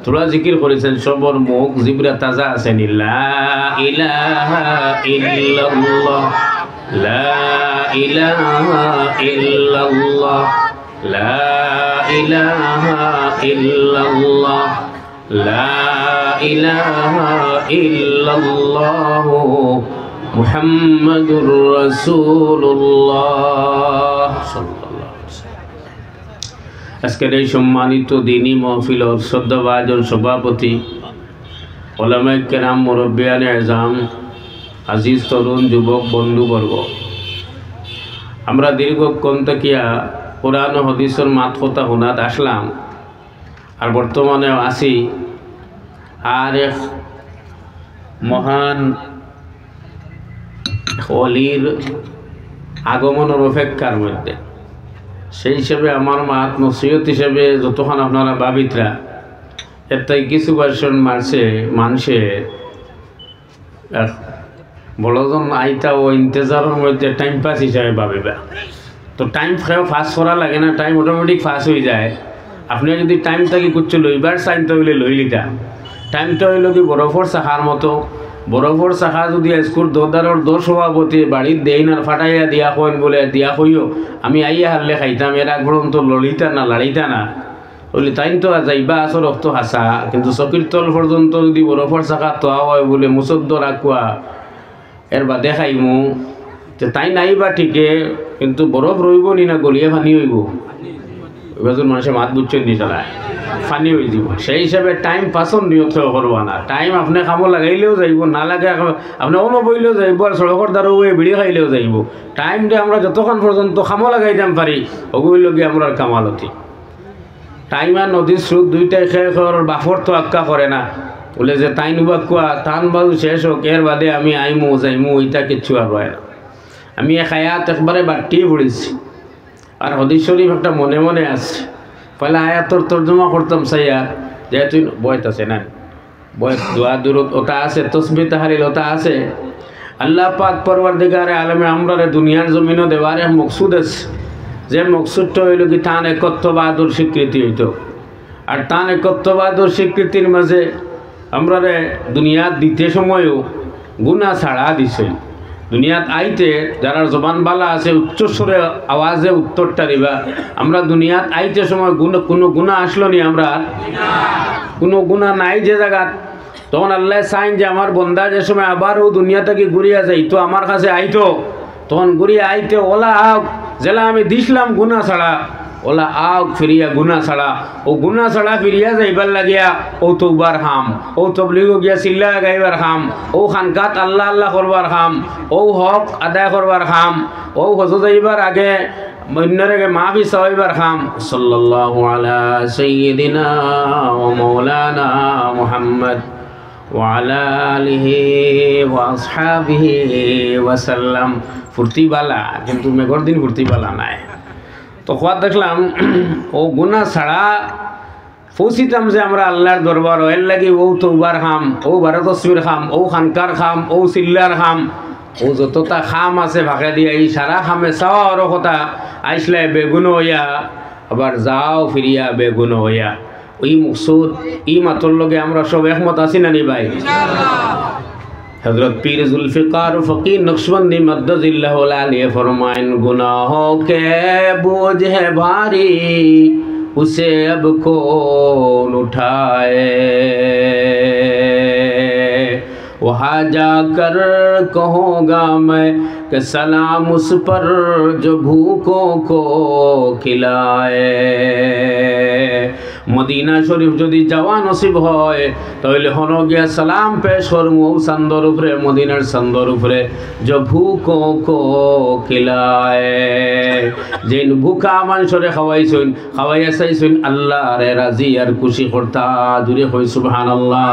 তোরা জিকির করেছেন সবর মুখ জিবরা তাজা আছেন লা ইলাহা ইল্লাল্লাহ লা ইলাহা ইল্লাল্লাহ লা ইলাহা ইল্লাল্লাহ লা ইলাহা ইল্লাল্লাহ মুহাম্মাদুর রাসূলুল্লাহ সাল্লাল্লাহু আলাইহি ওয়াসাল্লাম। আজকের এই সম্মানিত দিনী মাহফিলের শ্রদ্ধাভাজন সভাপতি, উলামায়ে কেরাম, মুরব্বিয়ানে আযম, আজিজ তরুণ যুবক বন্ধুবর্গ, আমরা দীর্ঘক্ষণ থাকিয়া কোরআন ও হাদিসের মাত কথা শোনাত আসলাম আর বর্তমানে আছি আর এক মহান অলির আগমনের অপেক্ষার মধ্যে। সেই হিসেবে আমার মাত নসিহত হিসেবে যতক্ষণ আপনারা ভাবিতরা এটাই কিছু ভার্সন মারছে মানুষে বড়জন আইতা ও ইন্তজারের মধ্যে টাইম পাস হিসাবে ভাবিবা। তো টাইম ফাঁস করা লাগে না, টাইম অটোমেটিক ফাঁস হয়ে যায়। আপনি যদি টাইম থাকি কুচ্ছু লইবার চাইন তাহলে লই লিটা। টাইমটা হইল কি বরফর চাখার মতো। বরফর চাখা যদি স্কুল দোদারের দোষ সভাপতি বাড়ির দেইন আর ফাটাইয়া দিয়া কইন বলে দিয়া কইও আমি আইয়া হারলে খাইতাম, এর আগ পর্যন্ত লড়িতা না লাড়িতা না বলে তাইন তো যাইবা আসর রক্ত হাসা, কিন্তু চকির তল পর্যন্ত যদি বরফর চাখা তোয়া হয় বলে মুসদ্দ রাখুয়া এর বাদে খাইমু তো তাই নাইবা ঠিকে, কিন্তু বরফ রইব নি না গলিয়ে ফানি হইব। এবার মানুষের মাত বুঝছেন নি চালায় ফানি হয়ে যাব। সেই হিসাবে টাইম পাসন নিয়ত করবা না। টাইম আপনি কাম লাগাইলেও যাইব, না লাগে আপনি অন্য বইলেও যাইব, আর সড়কের দ্বারা বিড়ি খাইলেও যাইব। টাইমটা আমরা যতক্ষণ পর্যন্ত কামো লাগাইতাম পারি ওগুলোকে আমরা কামালতি। টাইম আর নদীর স্রোত দুইটাই খেয়ে বাফর তো আক্কা করে না বলে যে তাই নুবা কুয়া টান বাজু শেষ হোক এর বাদে আমি আইমু যাইমু ওইটা কিচ্ছু আর হয় না। আমি এক আয়াত একবারে বাটিয়ে পড়েছি আর হাদিস শরীফ একটা মনে মনে আসছে। পয়লা আয়াতর তর্জমা করতাম সাইয়া যেহেতু বয়ত আছে না, বয়ত দোয়া দূরত ওটা আছে, তসবিহ তাহলিল ওটা আছে। আল্লাহ পাক পরওয়ারদিগারে আলমে আমরারে দুনিয়ার জমিনও দেওয়ার এক মকসুদ আছে, যে মকসুদটা হইল কি তান একত্ববাদর স্বীকৃতি হইত। আর তান একত্ববাদর স্বীকৃতির মাঝে আমরারে দুনিয়াত দিতে সময়ও গুনাহ ছাড়া দিছে। দুনিয়াত আইতে যারা জবান বালা আছে উচ্চস্বরে আওয়াজে উত্তরটা দিবা। আমরা দুনিয়াত আইতে সময় কোনো গুনাহ আসলো নি, আমরা কোনো গুনাহ নাই যে জায়গাত, তখন আল্লাহ চাইন যে আমার বন্দা যে সময় আবারও দুনিয়া থেকে ঘুরিয়া যাইতো আমার কাছে আইতো, তখন ঘুরিয়া আইতে ওলা আও জেলা আমি দিছিলাম গুনাহ ছাড়া, ওলা আও ফিরিয়া গুনাহ ছাড়া। ও গুনাহ ছাড়া ফিরিয়া যাইবার লাগিয়া ও তৌবার খাম, ও তবলিগ গিয়া চিল্লা গাইবার খাম, ও খানকাত আল্লাহ আল্লাহ করবার খাম, ও হক আদায় করবার খাম, ও হজ যাইবার আগে মন্যরে মাফি চাইবার খাম। সাল্লাল্লাহু আলা সাইয়্যিদিনা ওয়া মাওলানা মুহাম্মদ ওয়া আলা আলিহি ওয়া আসহাবিহি ওয়া সাল্লাম। ফুর্তি বালা, কিন্তু মেঘর দিন ফুর্তি বালা নাই। তো খোয়া দেখলাম ও গুনাহ ছাড়া পৌঁছিতাম যে আমরা আল্লাহর দরবার, এর লাগি ও তৌবার খাম, ও ভারত তসবির খাম, ও খানকার খাম, ও চিল্লার খাম, ও যতটা খাম আছে ভাগে দিয়ে এই সারা খামে চাওয়া আর কথা আইসলে বেগুন হইয়া আবার যাও ফিরিয়া বেগুন হইয়া। ওই মকসুদ ই মাতর লগে আমরা সব একমত আছি না নি ভাই? हज़रत पीर जुल्फ़िकार फ़कीर नक्शबंदी मद्दज़िल्लहु आलिह फरमाइन गुनाहों के बोझ है भारी उसे अब कौन उठाए, वहाँ जाकर कहूँगा मैं कि सलाम उस पर जो भूखों को खिलाए। मदीना शरीफ যদি যাওয়া নসিব হয় তাহলে হনো গিয়া সালাম পেশ করমু চান্দর উপরে, মদিনার চান্দর উপরে, যে ভুকো কো খিলায়, যে ভুকা মানুষরে খাওয়াইছেন খাওয়াইয়া চাইছেন আল্লাহ রে রাজি আর খুশি করতা। জুড়ে কই সুবহানাল্লাহ।